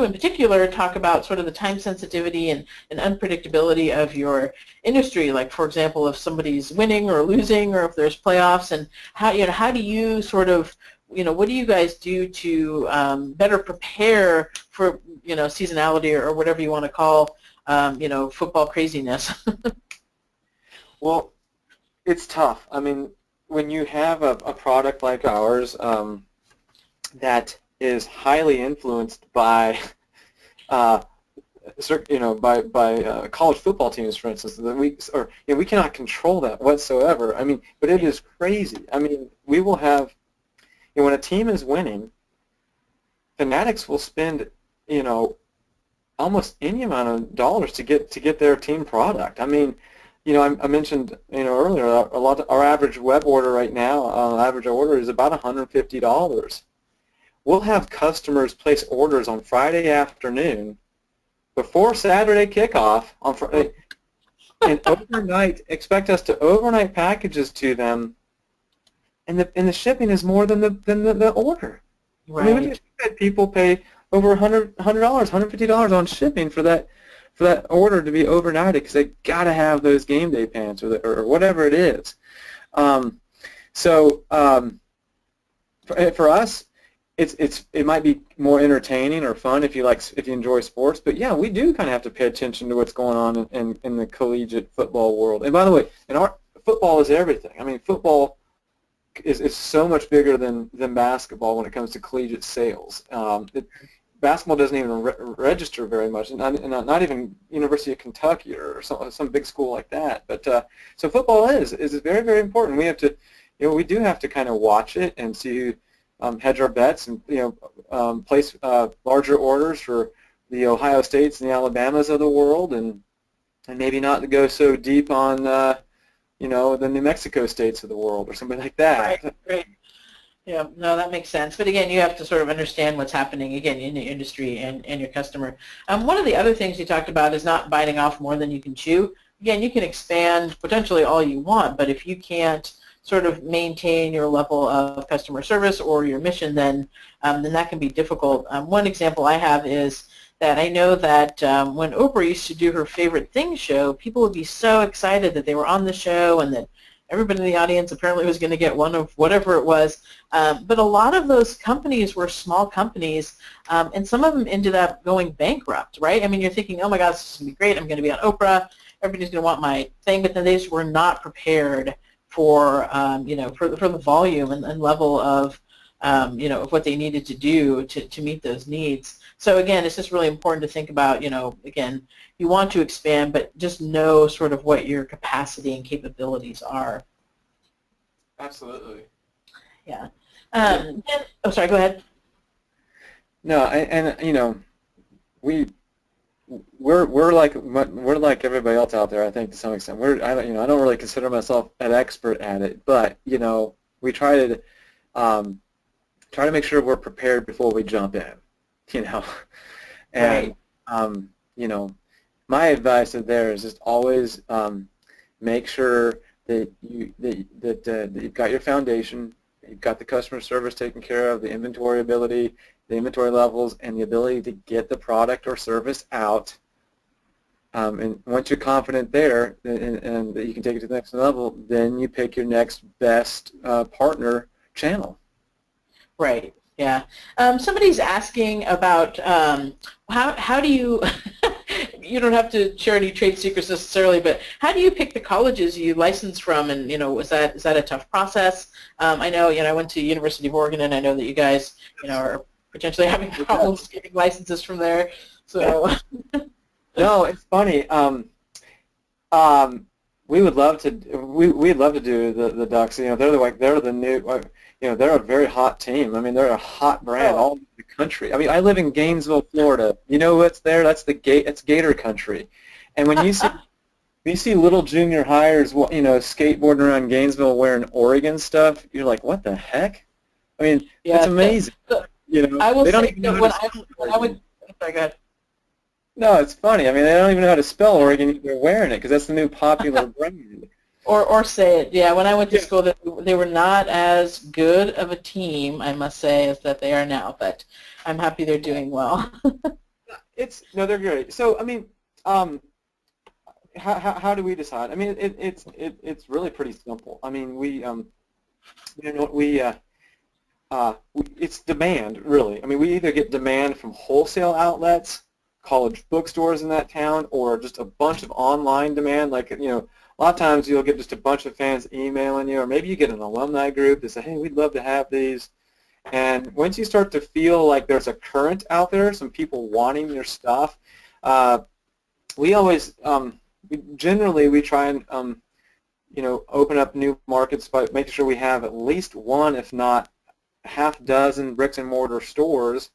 in particular talk about sort of the time sensitivity and unpredictability of your industry. Like, for example, if somebody's winning or losing, or if there's playoffs, and how do you sort of, you know, what do you guys do to better prepare for, you know, seasonality or whatever you want to call, you know, football craziness? Well, it's tough. I mean, when you have a product like ours that is highly influenced by, you know, by college football teams, for instance. We cannot control that whatsoever. I mean, but it is crazy. I mean, we will have, you know, when a team is winning, fanatics will spend, you know, almost any amount of dollars to get their team product. I mean, you know, I mentioned, you know, earlier, our average web order right now, average order is about $150. We'll have customers place orders on Friday afternoon before Saturday kickoff on Friday, and overnight, expect us to overnight packages to them, and the shipping is more than the order. Right. I mean, we've had people pay over $100, $150 on shipping for that order to be overnighted because they got to have those game day pants or whatever it is. For us, it might be more entertaining or fun if you enjoy sports, but yeah, we do kind of have to pay attention to what's going on in the collegiate football world. And by the way, football is everything. I mean, football is so much bigger than basketball when it comes to collegiate sales. Basketball doesn't even register very much, and not even University of Kentucky or some big school like that. But so football is very, very important. We have to, you know, we do have to kind of watch it and see, hedge our bets, and place larger orders for the Ohio States and the Alabamas of the world, and maybe not go so deep on the New Mexico states of the world or something like that. Right. Right. Yeah, no, that makes sense. But again, you have to sort of understand what's happening, again, in the industry and your customer. One of the other things you talked about is not biting off more than you can chew. Again, you can expand potentially all you want, but if you can't sort of maintain your level of customer service or your mission, then that can be difficult. One example I have is that I know that when Oprah used to do her Favorite Things show, people would be so excited that they were on the show and that everybody in the audience apparently was going to get one of whatever it was. But a lot of those companies were small companies, and some of them ended up going bankrupt, right? I mean, you're thinking, oh my God, this is going to be great. I'm going to be on Oprah. Everybody's going to want my thing. But then they just were not prepared for, for the volume and level of of what they needed to do to meet those needs. So again, it's just really important to think about, again, you want to expand, but just know sort of what your capacity and capabilities are. Absolutely. Yeah. Oh, sorry, go ahead. No, we're like everybody else out there, I think, to some extent. I don't really consider myself an expert at it, but we try to make sure we're prepared before we jump in, and Right. my advice there is just always make sure that you've got your foundation, you've got the customer service taken care of, the inventory ability, the inventory levels, and the ability to get the product or service out. And once you're confident there and that you can take it to the next level, then you pick your next best partner channel. Right. Yeah. Somebody's asking about how do you you don't have to share any trade secrets necessarily, but how do you pick the colleges you license from, and is that a tough process? I know I went to University of Oregon, and I know that you guys are potentially having problems getting licenses from there. So no, it's funny. We would love to. We'd love to do the Ducks. They're the new. They're a very hot team. I mean, they're a hot brand all over the country. I mean, I live in Gainesville, Florida. You know what's there? That's it's Gator country. And when you see little junior hires, skateboarding around Gainesville wearing Oregon stuff, you're like, what the heck? I mean, it's amazing. I will they don't say even know when how I would. Sorry, go ahead. No, it's funny. I mean, they don't even know how to spell Oregon. They're wearing it because that's the new popular brand. Or say it. Yeah, when I went to school, they were not as good of a team, I must say, as that they are now. But I'm happy they're doing well. They're great. So, I mean, how do we decide? I mean, it's really pretty simple. I mean, it's demand, really. I mean, we either get demand from wholesale outlets, college bookstores in that town, or just a bunch of online demand. Like, a lot of times you'll get just a bunch of fans emailing you, or maybe you get an alumni group that say, hey, we'd love to have these. And once you start to feel like there's a current out there, some people wanting your stuff, we always, generally we try and, open up new markets by making sure we have at least one, if not half dozen bricks and mortar stores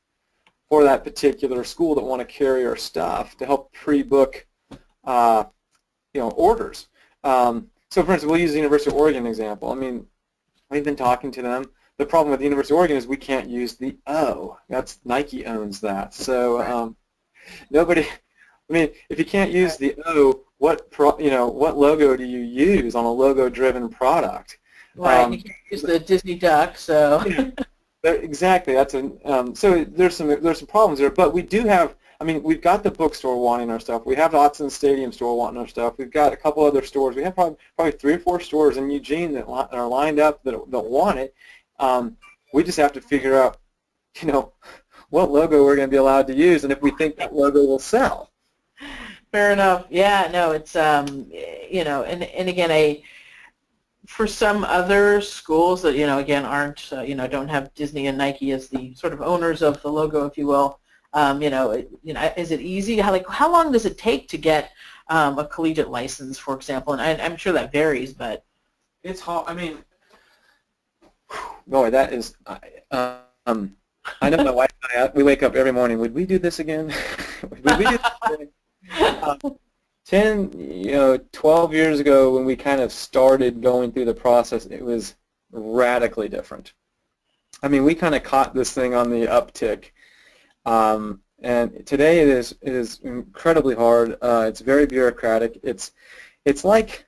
for that particular school that want to carry our stuff to help pre-book, orders. So, for instance, we'll use the University of Oregon example. I mean, we've been talking to them. The problem with the University of Oregon is we can't use the O. That's Nike owns that. So nobody. I mean, if you can't use the O, what logo do you use on a logo-driven product? Right. You can't use the Disney duck. So. Exactly. That's so there's some problems there, but we do have. I mean, we've got the bookstore wanting our stuff. We have Autzen Stadium store wanting our stuff. We've got a couple other stores. We have probably 3 or 4 stores in Eugene that are lined up that want it. We just have to figure out, what logo we're going to be allowed to use, and if we think that logo will sell. Fair enough. Yeah. No, it's and again, for some other schools that again aren't don't have Disney and Nike as the sort of owners of the logo, if you will. Is it easy? How long does it take to get a collegiate license, for example? And I'm sure that varies, but it's hard. I mean, boy, that is. I know my wife and I. We wake up every morning. Would we do this again? Would we do this again? 10, 12 years ago, when we kind of started going through the process, it was radically different. I mean, we kind of caught this thing on the uptick. And today it is incredibly hard. It's very bureaucratic. It's like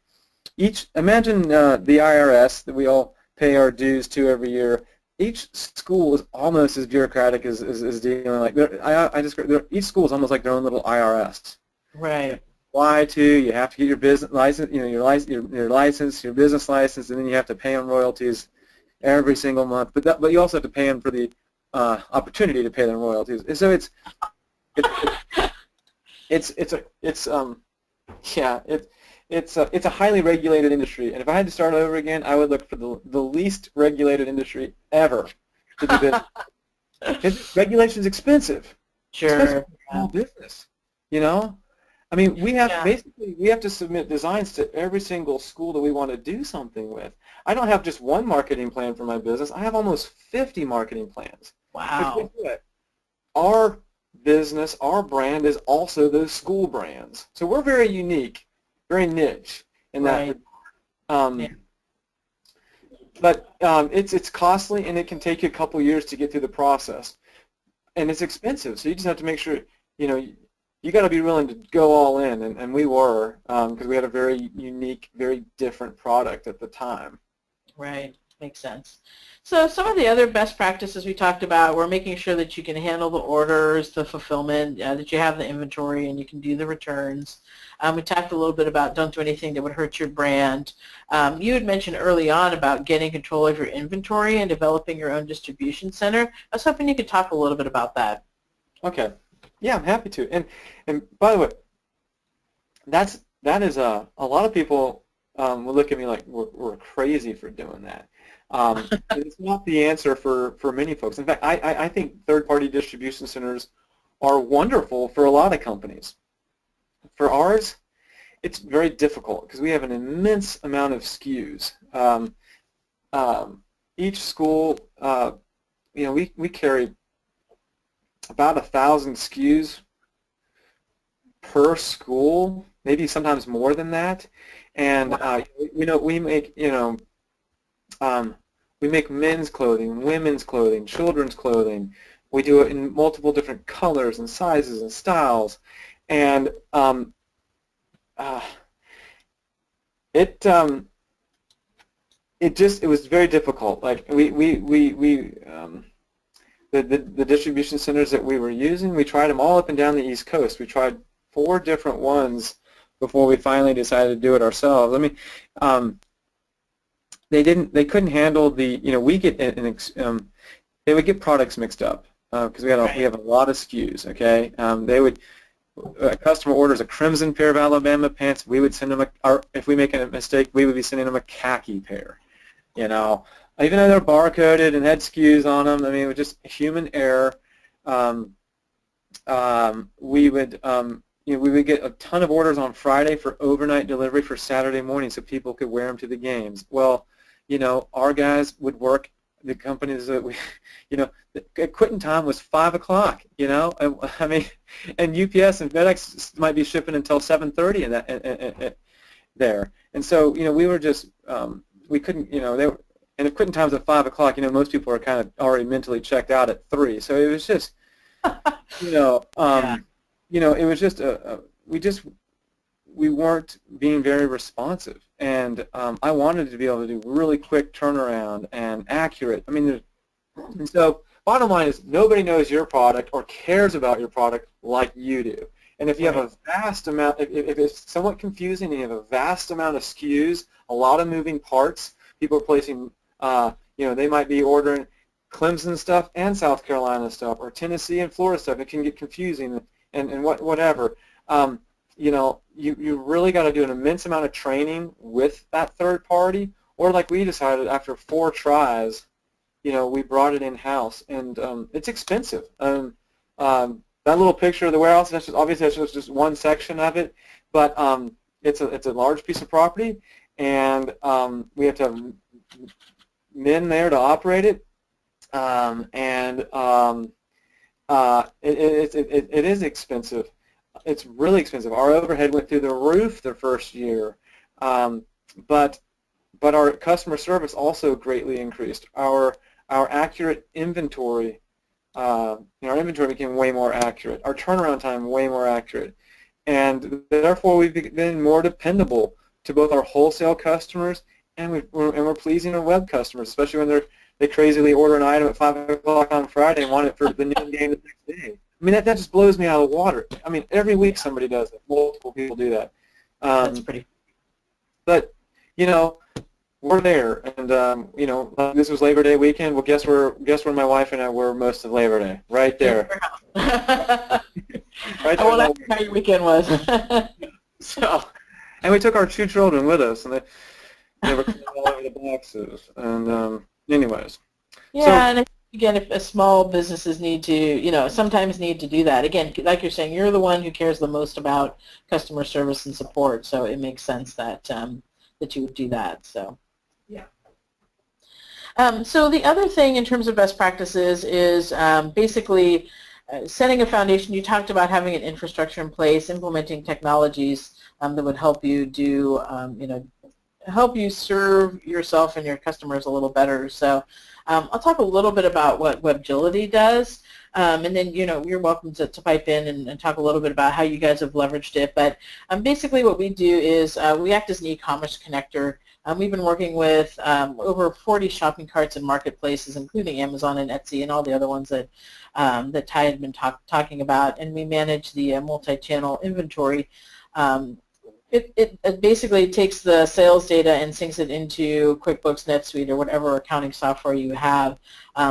imagine the IRS that we all pay our dues to every year. Each school is almost as bureaucratic as dealing like each school is almost like their own little IRS. Right. Apply to, you have to get your business license, your license, your business license, and then you have to pay them royalties every single month. But you also have to pay them for the opportunity to pay them royalties. And so it's a highly regulated industry. And if I had to start over again, I would look for the least regulated industry ever. to do business. Regulation's expensive. Especially Sure. for small business, you know? I mean, Yeah. we have to submit designs to every single school that we want to do something with. I don't have just one marketing plan for my business. I have almost 50 marketing plans. Because guess Wow. what? Our business, our brand is also those school brands. So we're very unique, very niche in that Right. regard. Yeah. But it's costly, and it can take you a couple years to get through the process. And it's expensive, so you just have to make sure, you got to be willing to go all in, and we were, because we had a very unique, very different product at the time. Right. Makes sense. So some of the other best practices we talked about were making sure that you can handle the orders, the fulfillment, that you have the inventory, and you can do the returns. We talked a little bit about don't do anything that would hurt your brand. You had mentioned early on about getting control of your inventory and developing your own distribution center. I was hoping you could talk a little bit about that. Okay. Yeah, I'm happy to. And by the way, that is a lot of people will look at me like we're crazy for doing that. It's not the answer for many folks. In fact, I think third-party distribution centers are wonderful for a lot of companies. For ours, it's very difficult because we have an immense amount of SKUs. Each school, we carry about 1,000 SKUs per school, maybe sometimes more than that. And Wow. we make men's clothing, women's clothing, children's clothing. We do it in multiple different colors and sizes and styles, and uh, it it was very difficult. Like the distribution centers that we were using, we tried them all up and down the East Coast. We tried 4 different ones before we finally decided to do it ourselves. I mean, they couldn't handle the, we get they would get products mixed up because we have a lot of SKUs. Okay, a customer orders a crimson pair of Alabama pants, we would send them if we make a mistake, we would be sending them a khaki pair. Even though they're bar-coded and had SKUs on them, I mean, it was just human error. We would get a ton of orders on Friday for overnight delivery for Saturday morning so people could wear them to the games. Well, our guys would work, the companies that the quitting time was 5 o'clock, and, I mean, and UPS and FedEx might be shipping until 7:30 in that, there. And so, we were just, we couldn't, and the quitting times at 5 o'clock, most people are kind of already mentally checked out at 3. So it was just, Yeah. it was just we weren't being very responsive, and I wanted to be able to do really quick turnaround and accurate. I mean, and so bottom line is nobody knows your product or cares about your product like you do. And if you have a vast amount, if it's somewhat confusing and you have a vast amount of SKUs, a lot of moving parts, people are placing, they might be ordering Clemson stuff and South Carolina stuff, or Tennessee and Florida stuff. It can get confusing and whatever. You really got to do an immense amount of training with that third party, or like we decided after 4 tries, we brought it in-house, and it's expensive. That little picture of the warehouse, obviously that's just one section of it, but it's a large piece of property, and we have to have men there to operate it, and it is expensive. It's really expensive. Our overhead went through the roof the first year, but our customer service also greatly increased. Our accurate inventory, our inventory became way more accurate. Our turnaround time way more accurate, and therefore we've been more dependable to both our wholesale customers and we're pleasing our web customers, especially when they crazily order an item at 5 o'clock on Friday and want it for the noon game the next day. I mean, that just blows me out of the water. I mean, every week somebody does it. Multiple people do that. That's pretty. But, we're there, and this was Labor Day weekend. Well, guess where my wife and I were most of Labor Day? Right there. I Right there. won't ask you how your weekend was. So, and we took our 2 children with us, and they were all over the boxes. And anyways. Yeah, and again, if small businesses need to, sometimes need to do that. Again, like you're saying, you're the one who cares the most about customer service and support, so it makes sense that that you would do that. So, yeah. So the other thing in terms of best practices is basically setting a foundation. You talked about having an infrastructure in place, implementing technologies that would help you do, help you serve yourself and your customers a little better. So I'll talk a little bit about what Webgility does, and then you're welcome to pipe in and talk a little bit about how you guys have leveraged it. But basically what we do is we act as an e-commerce connector. We've been working with over 40 shopping carts and marketplaces, including Amazon and Etsy and all the other ones that that Ty had been talking about, and we manage the multi-channel inventory. It basically takes the sales data and syncs it into QuickBooks, NetSuite, or whatever accounting software you have,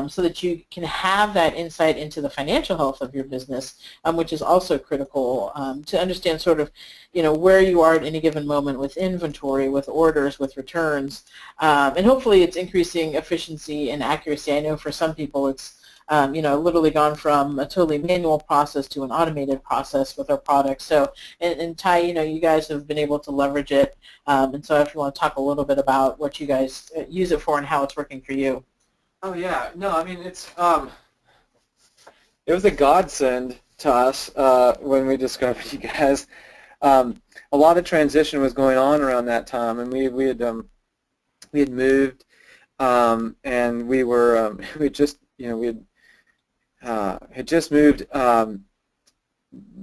so that you can have that insight into the financial health of your business, which is also critical to understand sort of, where you are at any given moment with inventory, with orders, with returns, and hopefully it's increasing efficiency and accuracy. I know for some people it's literally gone from a totally manual process to an automated process with our products. So, and Ty, you guys have been able to leverage it, and so if you want to talk a little bit about what you guys use it for and how it's working for you. Oh yeah, no, I mean it was a godsend to us when we discovered you guys. A lot of transition was going on around that time, and we had moved, and we were had just moved.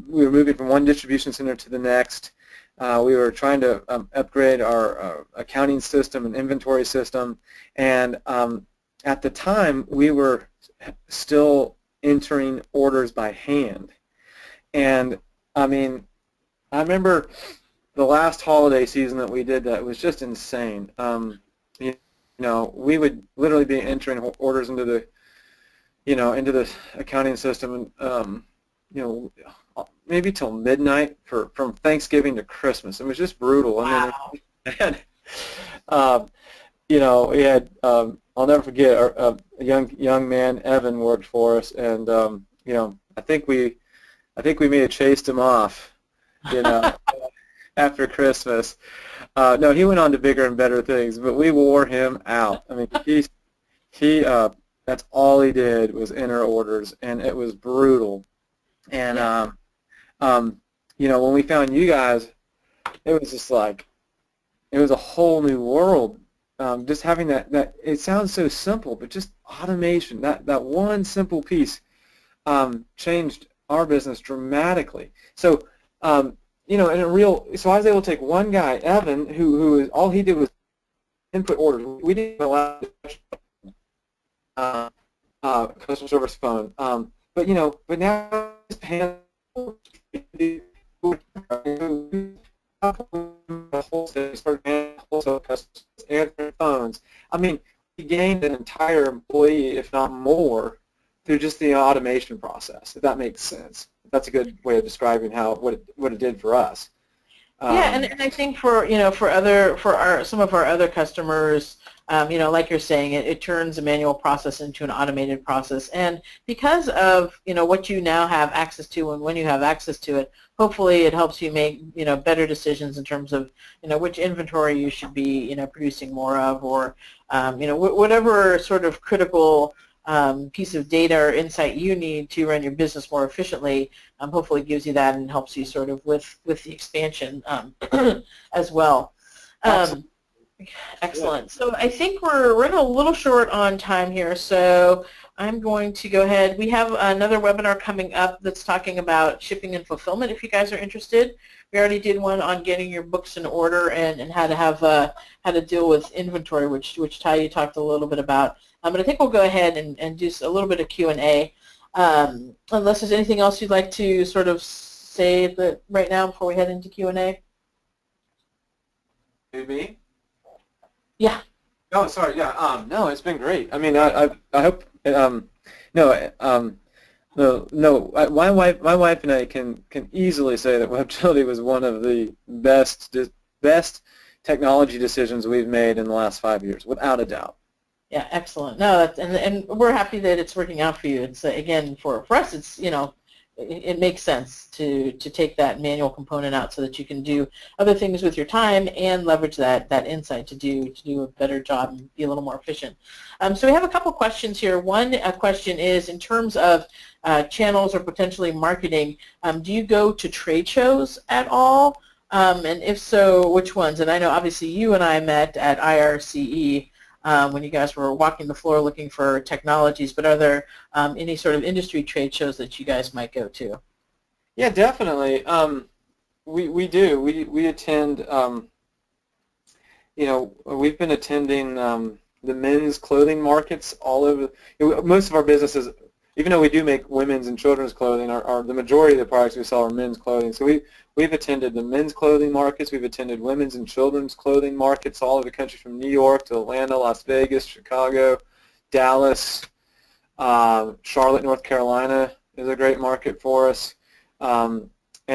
We were moving from one distribution center to the next. We were trying to upgrade our accounting system and inventory system, and at the time we were still entering orders by hand. And I mean, I remember the last holiday season that we did that was just insane. We would literally be entering orders into the into the accounting system, and maybe till midnight from Thanksgiving to Christmas. It was just brutal. Wow. And we had I'll never forget a young man, Evan, worked for us, and I think we may have chased him off, after Christmas. No, he went on to bigger and better things, but we wore him out. I mean, he that's all he did was enter orders, and it was brutal. And when we found you guys, it was just like it was a whole new world. Just having that it sounds so simple, but just automation, that one simple piece changed our business dramatically. So so I was able to take one guy, Evan, who all he did was input orders. We didn't allow customer service phone, but now it's paying wholesale customers, answering phones. I mean, we gained an entire employee, if not more, through just the automation process. If that makes sense, that's a good way of describing what it did for us. Yeah, and I think for some of our other customers, like you're saying, it turns a manual process into an automated process, and because of what you now have access to, and when you have access to it, hopefully it helps you make better decisions in terms of which inventory you should be producing more of, or whatever sort of critical piece of data or insight you need to run your business more efficiently. Hopefully gives you that and helps you sort of with the expansion as well. Excellent. So I think we're running a little short on time here, so I'm going to go ahead. We have another webinar coming up that's talking about shipping and fulfillment if you guys are interested. We already did one on getting your books in order and how to have how to deal with inventory, which Ty, you talked a little bit about. But I think we'll go ahead and do a little bit of Q&A. Unless there's anything else you'd like to sort of say right now before we head into Q&A. Me? Yeah. Oh, sorry. Yeah. No, it's been great. I mean, I hope. My wife and I can easily say that Webgility was one of the best technology decisions we've made in the last 5 years, without a doubt. Yeah, excellent. No, that's, and we're happy that it's working out for you. It's again for us, it's it makes sense to take that manual component out so that you can do other things with your time and leverage that insight to do a better job and be a little more efficient. So we have a couple questions here. One question is in terms of channels or potentially marketing. Do you go to trade shows at all? And if so, which ones? And I know obviously you and I met at IRCE. When you guys were walking the floor looking for technologies, but are there any sort of industry trade shows that you guys might go to? Yeah, definitely. We do. We attend. We've been attending the men's clothing markets all over. Most of our businesses, even though we do make women's and children's clothing, are the majority of the products we sell are men's clothing. So we've attended the men's clothing markets. We've attended women's and children's clothing markets all over the country, from New York to Atlanta, Las Vegas, Chicago, Dallas, Charlotte, North Carolina is a great market for us. And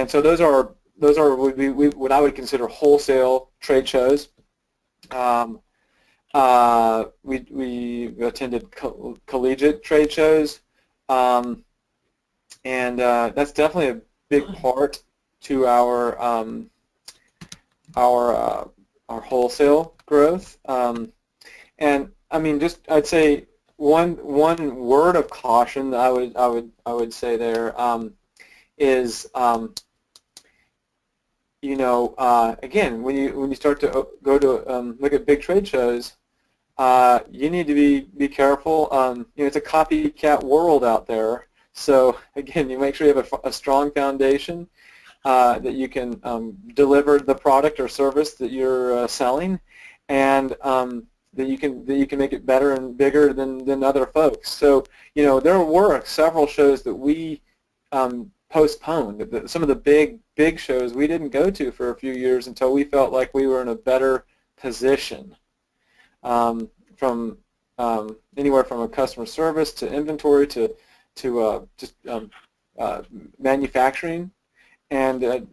so those are what I would consider wholesale trade shows. We attended collegiate trade shows. And that's definitely a big part to our wholesale growth. And I mean, I'd say one word of caution that I would say there is again, when you start to go to look at big trade shows, you need to be careful. It's a copycat world out there. So again, you make sure you have a strong foundation that you can deliver the product or service that you're selling, and that you can make it better and bigger than other folks. So there were several shows that we postponed. Some of the big shows we didn't go to for a few years until we felt like we were in a better position. From anywhere from a customer service to inventory to just manufacturing, and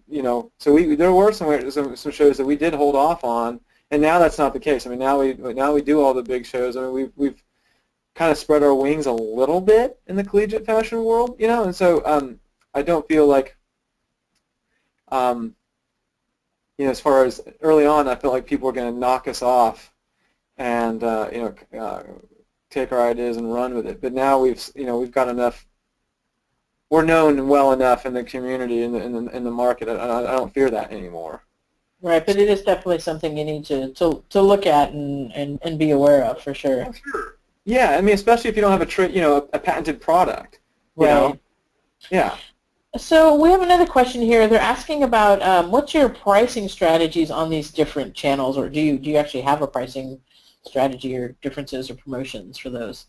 so there were some shows that we did hold off on, and now that's not the case. I mean, now we do all the big shows. I mean, we've kind of spread our wings a little bit in the collegiate fashion world, and so I don't feel like as far as early on, I felt like people were going to knock us off and take our ideas and run with it. But now we've got enough. We're known well enough in the community, in the market. I don't fear that anymore. Right, but it is definitely something you need to look at and be aware of, for sure. Oh, sure. Yeah, I mean, especially if you don't have a patented product. Right. Yeah. So we have another question here. They're asking about what's your pricing strategies on these different channels, or do you actually have a pricing strategy or differences or promotions for those?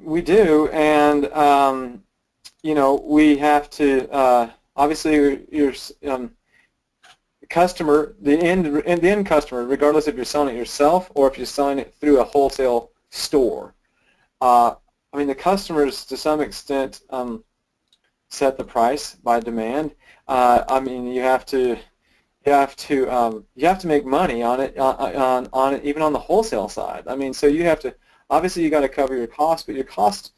We do, and we have to obviously your customer, the end customer, regardless if you're selling it yourself or if you're selling it through a wholesale store. I mean, the customers to some extent set the price by demand. I mean, you have to make money on it on it, even on the wholesale side. I mean, so you have to, obviously you got to cover your costs, but your cost,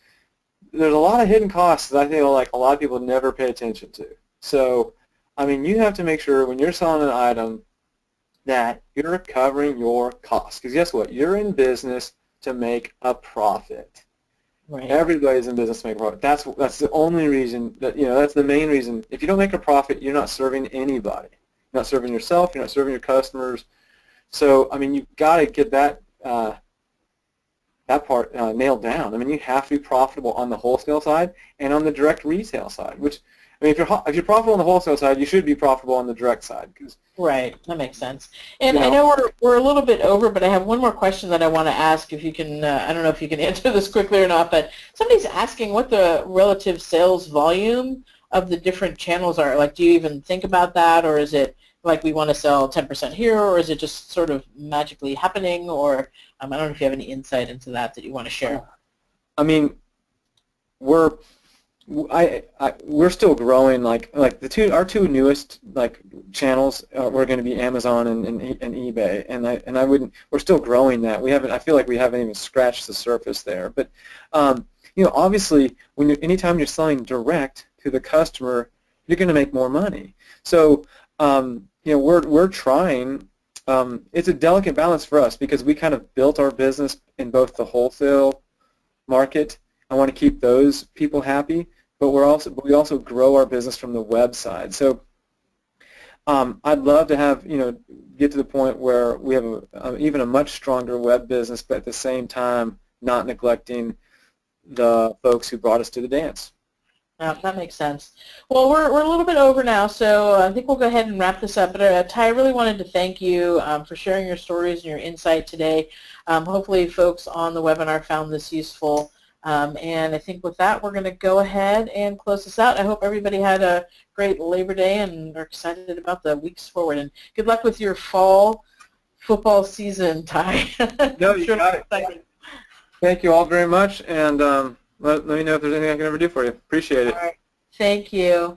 there's a lot of hidden costs that I feel like a lot of people never pay attention to. So I mean, you have to make sure when you're selling an item that you're covering your costs, because guess what, you're in business to make a profit. Right. Everybody's in business to make a profit. That's the only reason that's the main reason. If you don't make a profit, you're not serving anybody. You're not serving yourself. You're not serving your customers. So I mean, you've got to get that part nailed down. I mean, you have to be profitable on the wholesale side and on the direct retail side. Which, I mean, if you're profitable on the wholesale side, you should be profitable on the direct side. Right, that makes sense. And I know we're a little bit over, but I have one more question that I want to ask. If you can, I don't know if you can answer this quickly or not, but somebody's asking what the relative sales volume of the different channels are. Like, do you even think about that, or is it like we want to sell 10% here, or is it just sort of magically happening, or I don't know if you have any insight into that you want to share. I mean, we're we're still growing. Like our two newest channels we're going to be Amazon and eBay, and I wouldn't. We're still growing that. We haven't. I feel like we haven't even scratched the surface there. But obviously, anytime you're selling direct to the customer, you're going to make more money. So we're trying. It's a delicate balance for us because we kind of built our business in both the wholesale market. I want to keep those people happy, but we also grow our business from the web side. So I'd love to have get to the point where we have even a much stronger web business, but at the same time not neglecting the folks who brought us to the dance. That makes sense. Well, we're a little bit over now, so I think we'll go ahead and wrap this up. But Ty, I really wanted to thank you for sharing your stories and your insight today. Hopefully folks on the webinar found this useful. And I think with that, we're going to go ahead and close this out. I hope everybody had a great Labor Day and are excited about the weeks forward. And good luck with your fall football season, Ty. No, you got it. Thank you all very much, and let me know if there's anything I can ever do for you. Appreciate it. All right. Thank you.